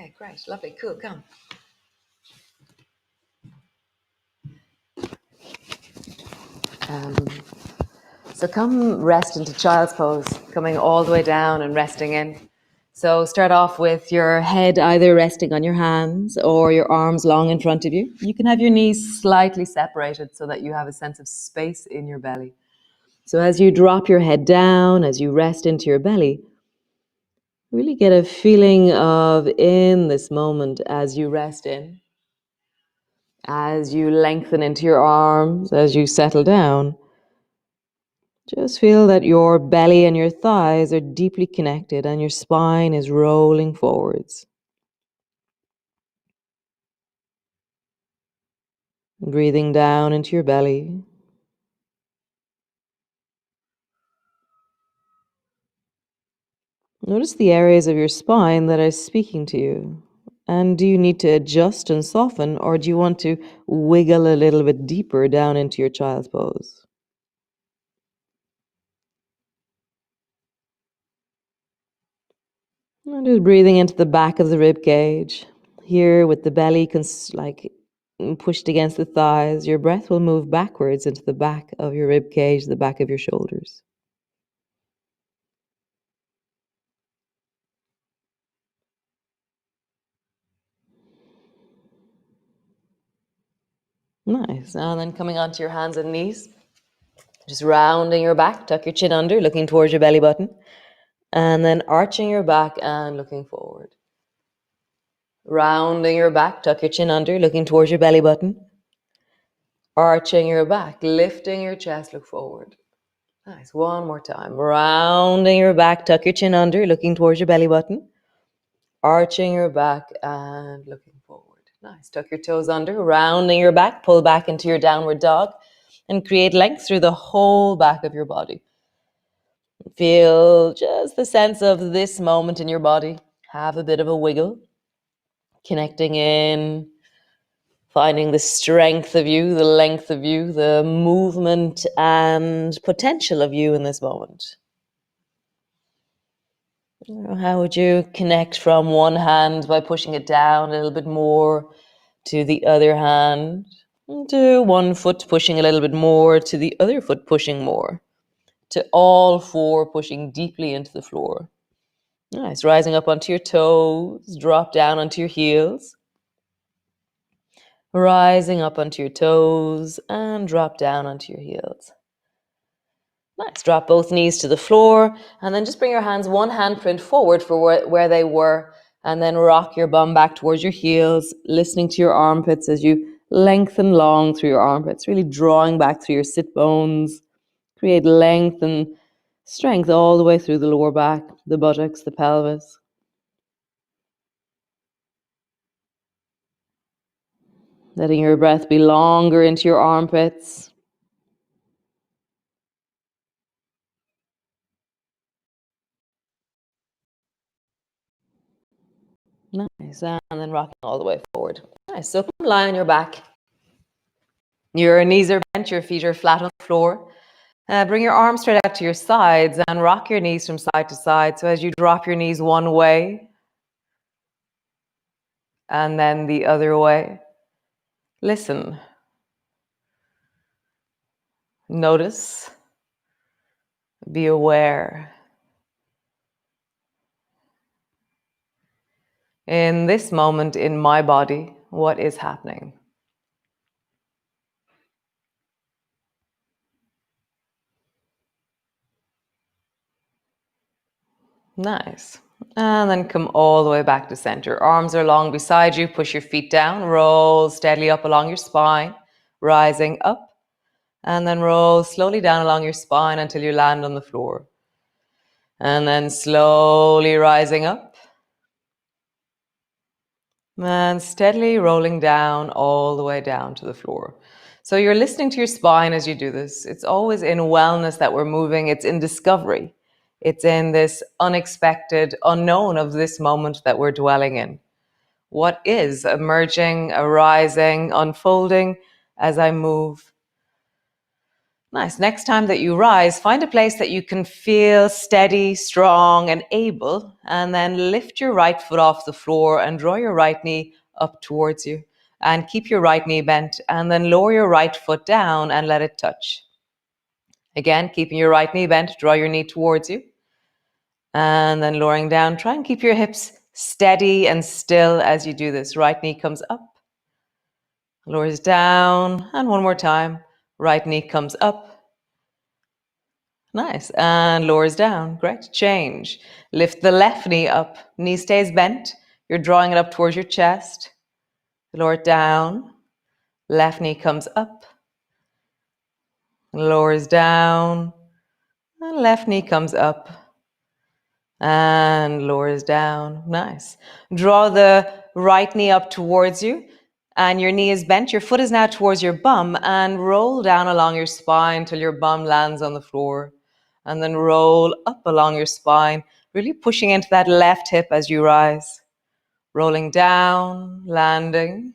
Okay, great, lovely, cool, come. So come rest into child's pose, coming all the way down and resting in. So start off with your head either resting on your hands or your arms long in front of you. You can have your knees slightly separated so that you have a sense of space in your belly. So as you drop your head down, as you rest into your belly, really get a feeling of in this moment as you rest in, as you lengthen into your arms, as you settle down. Just feel that your belly and your thighs are deeply connected and your spine is rolling forwards. Breathing down into your belly. Notice the areas of your spine that are speaking to you. And do you need to adjust and soften, or do you want to wiggle a little bit deeper down into your child's pose? And just breathing into the back of the rib cage. Here with the belly pushed against the thighs, your breath will move backwards into the back of your rib cage, the back of your shoulders. Nice. And then coming onto your hands and knees, just rounding your back, tuck your chin under, looking towards your belly button, and then arching your back and looking forward. Rounding your back, tuck your chin under, looking towards your belly button. Arching your back, lifting your chest, look forward. Nice. One more time. Rounding your back, tuck your chin under, looking towards your belly button. Arching your back and looking forward. Nice. Tuck your toes under, rounding your back, pull back into your downward dog, and create length through the whole back of your body. Feel just the sense of this moment in your body. Have a bit of a wiggle, connecting in, finding the strength of you, the length of you, the movement and potential of you in this moment. How would you connect from one hand by pushing it down a little bit more to the other hand, to one foot pushing a little bit more, to the other foot pushing more, to all four pushing deeply into the floor. Nice. Rising up onto your toes, drop down onto your heels. Rising up onto your toes and drop down onto your heels. Nice. Drop both knees to the floor and then just bring your hands one handprint forward for where they were, and then rock your bum back towards your heels, listening to your armpits as you lengthen long through your armpits, really drawing back through your sit bones. Create length and strength all the way through the lower back, the buttocks, the pelvis. Letting your breath be longer into your armpits. Nice. And then rocking all the way forward. Nice. So come lie on your back. Your knees are bent, your feet are flat on the floor. Bring your arms straight out to your sides and rock your knees from side to side. So as you drop your knees one way and then the other way, listen. Notice. Be aware. In this moment in my body, what is happening? Nice. And then come all the way back to center. Arms are long beside you. Push your feet down. Roll steadily up along your spine. Rising up. And then roll slowly down along your spine until you land on the floor. And then slowly rising up. And steadily rolling down all the way down to the floor. So you're listening to your spine as you do this. It's always in wellness that we're moving. It's in discovery. It's in this unexpected unknown of this moment that we're dwelling in. What is emerging, arising, unfolding as I move? Nice. Next time that you rise, find a place that you can feel steady, strong, and able, and then lift your right foot off the floor and draw your right knee up towards you. And keep your right knee bent, and then lower your right foot down and let it touch. Again, keeping your right knee bent, draw your knee towards you. And then lowering down, try and keep your hips steady and still as you do this. Right knee comes up, lowers down, and one more time. Right knee comes up. Nice. And lowers down. Great. Change. Lift the left knee up. Knee stays bent. You're drawing it up towards your chest. Lower it down. Left knee comes up. Lowers down. And left knee comes up. And lowers down. Nice. Draw the right knee up towards you. And your knee is bent. Your foot is now towards your bum. And roll down along your spine till your bum lands on the floor. And then roll up along your spine, really pushing into that left hip as you rise. Rolling down, landing,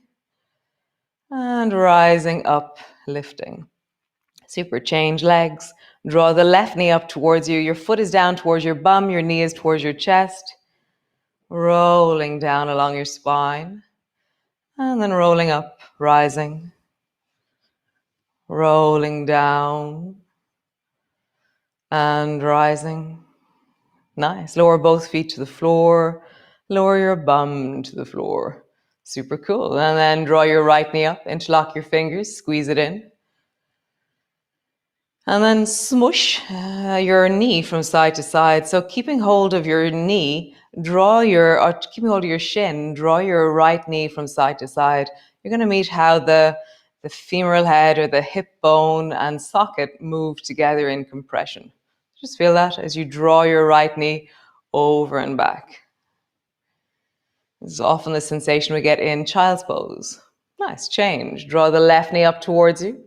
and rising up, lifting. Super. Change legs. Draw the left knee up towards you. Your foot is down towards your bum. Your knee is towards your chest. Rolling down along your spine. And then rolling up, rising. Rolling down and rising. Nice. Lower both feet to the floor. Lower your bum to the floor. Super cool. And then draw your right knee up, interlock your fingers, squeeze it in. And then smush your knee from side to side. So keeping hold of your knee, keeping hold of your shin, draw your right knee from side to side. You're going to meet how the femoral head or the hip bone and socket move together in compression. Just feel that as you draw your right knee over and back. This is often the sensation we get in child's pose. Nice. Change. Draw the left knee up towards you.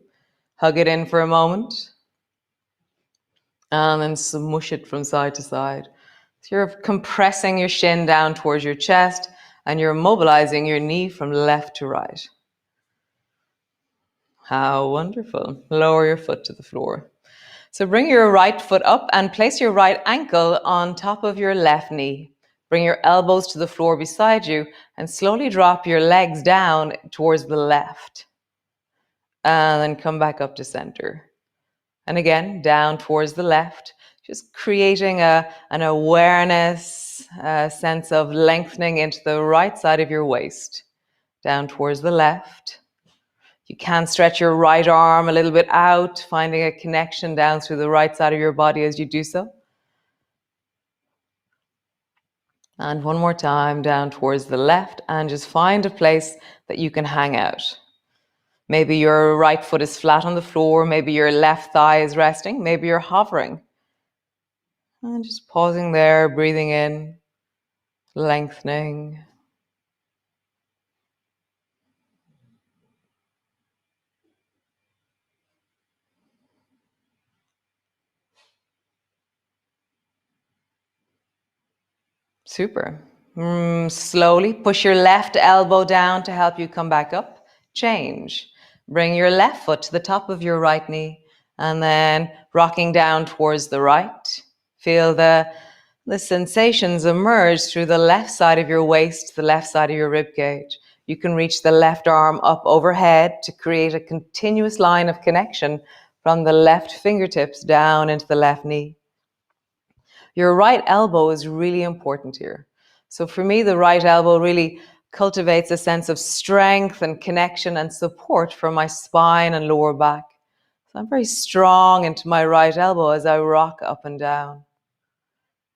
Hug it in for a moment. And then smush it from side to side. So you're compressing your shin down towards your chest and you're mobilizing your knee from left to right. How wonderful. Lower your foot to the floor. So bring your right foot up and place your right ankle on top of your left knee. Bring your elbows to the floor beside you and slowly drop your legs down towards the left. And then come back up to center. And again, down towards the left, just creating an awareness, a sense of lengthening into the right side of your waist. Down towards the left. You can stretch your right arm a little bit out, finding a connection down through the right side of your body as you do so. And one more time, down towards the left, and just find a place that you can hang out. Maybe your right foot is flat on the floor, maybe your left thigh is resting, maybe you're hovering. And just pausing there, breathing in, lengthening. Super. Slowly push your left elbow down to help you come back up. Change. Bring your left foot to the top of your right knee and then rocking down towards the right. Feel the sensations emerge through the left side of your waist, the left side of your rib cage. You can reach the left arm up overhead to create a continuous line of connection from the left fingertips down into the left knee. Your right elbow is really important here. So for me, the right elbow really cultivates a sense of strength and connection and support for my spine and lower back. So I'm very strong into my right elbow as I rock up and down.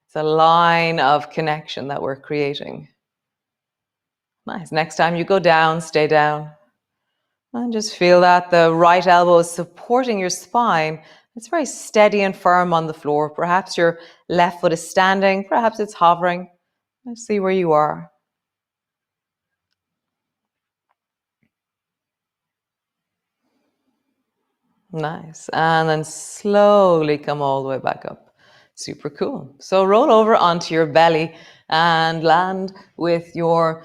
It's a line of connection that we're creating. Nice. Next time you go down, stay down. And just feel that the right elbow is supporting your spine. It's very steady and firm on the floor. Perhaps your left foot is standing, perhaps it's hovering. Let's see where you are. Nice. And then slowly come all the way back up. Super cool. So roll over onto your belly and land with your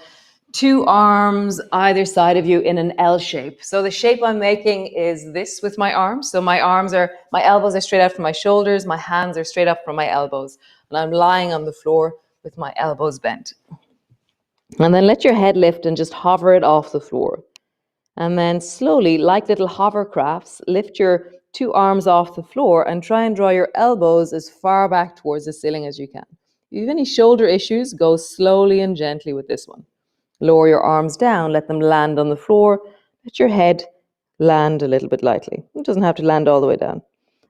two arms either side of you in an L shape. So the shape I'm making is this with my arms. So my elbows are straight out from my shoulders, my hands are straight up from my elbows, and I'm lying on the floor with my elbows bent. And then let your head lift and just hover it off the floor. And then slowly, like little hovercrafts, lift your two arms off the floor and try and draw your elbows as far back towards the ceiling as you can. If you have any shoulder issues, go slowly and gently with this one. Lower your arms down, let them land on the floor. Let your head land a little bit lightly. It doesn't have to land all the way down.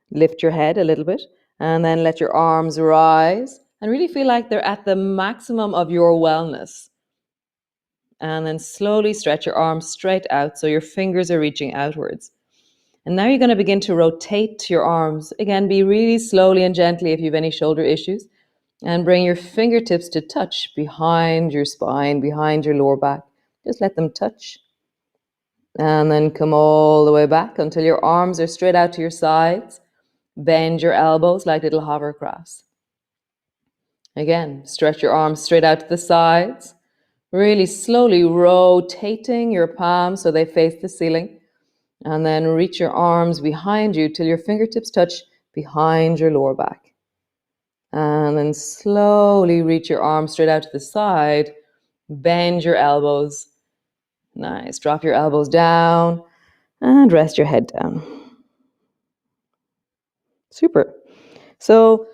Lift your head a little bit and then let your arms rise and really feel like they're at the maximum of your wellness. And then slowly stretch your arms straight out so your fingers are reaching outwards. And now you're going to begin to rotate your arms. Again, be really slowly and gently if you have any shoulder issues. And bring your fingertips to touch behind your spine, behind your lower back. Just let them touch. And then come all the way back until your arms are straight out to your sides. Bend your elbows like little hovercrafts. Again, stretch your arms straight out to the sides. Really slowly rotating your palms so they face the ceiling. And then reach your arms behind you till your fingertips touch behind your lower back. And then slowly reach your arms straight out to the side. Bend your elbows. Nice. Drop your elbows down and rest your head down. Super. So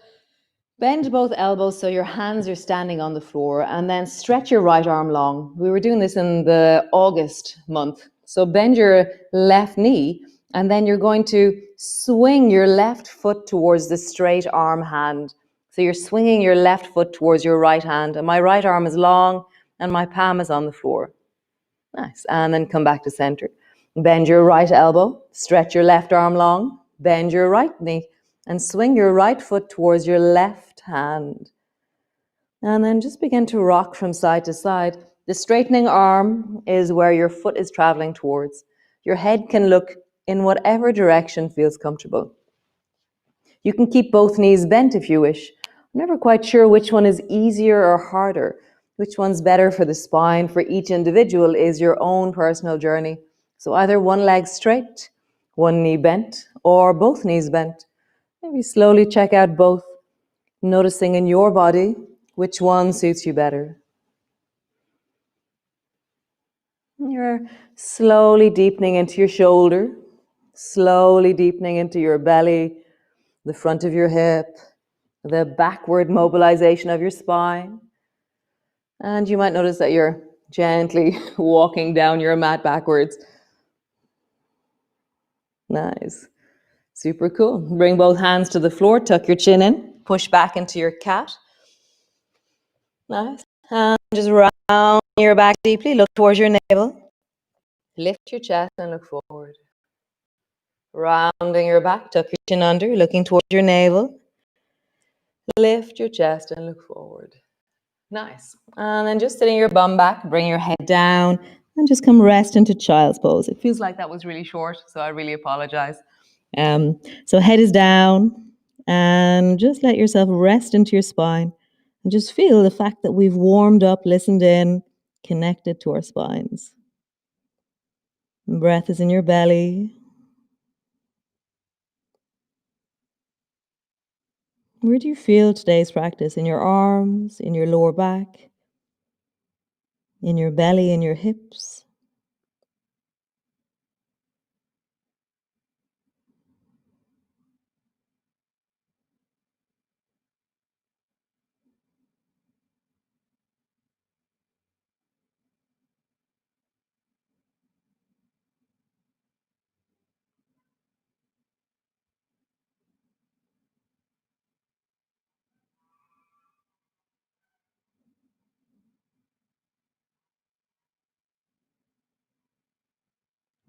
bend both elbows so your hands are standing on the floor, and then stretch your right arm long. We were doing this in the August month. So bend your left knee, and then you're going to swing your left foot towards the straight arm hand. So you're swinging your left foot towards your right hand, and my right arm is long, and my palm is on the floor. Nice. And then come back to center. Bend your right elbow, stretch your left arm long, bend your right knee, and swing your right foot towards your left hand. And then just begin to rock from side to side. The straightening arm is where your foot is traveling towards. Your head can look in whatever direction feels comfortable. You can keep both knees bent if you wish. I'm never quite sure which one is easier or harder. Which one's better for the spine for each individual is your own personal journey. So either one leg straight, one knee bent, or both knees bent. Maybe slowly check out both, noticing in your body which one suits you better. You're slowly deepening into your shoulder, slowly deepening into your belly, the front of your hip, the backward mobilization of your spine. And you might notice that you're gently walking down your mat backwards. Nice. Super cool. Bring both hands to the floor, tuck your chin in, push back into your cat. Nice. And just round your back deeply, look towards your navel. Lift your chest and look forward. Rounding your back, tuck your chin under, looking towards your navel. Lift your chest and look forward. Nice. And then just sitting your bum back, bring your head down, and just come rest into child's pose. It feels like that was really short, so I really apologize. So head is down, and just let yourself rest into your spine. And just feel the fact that we've warmed up, listened in, connected to our spines. Breath is in your belly. Where do you feel today's practice? In your arms, in your lower back, in your belly, in your hips?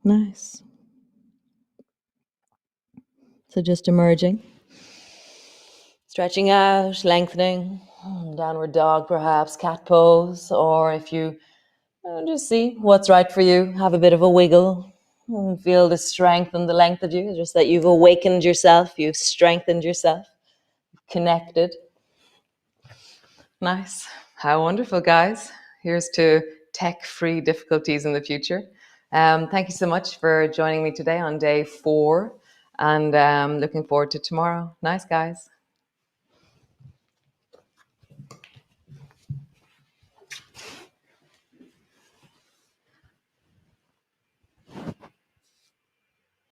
Nice. So just emerging. Stretching out, lengthening, downward dog perhaps, cat pose, or if you just see what's right for you, have a bit of a wiggle, and feel the strength and the length of you, just that you've awakened yourself, you've strengthened yourself, connected. Nice. How wonderful, guys. Here's to tech-free difficulties in the future. Thank you so much for joining me today on day 4, and looking forward to tomorrow. Nice, guys.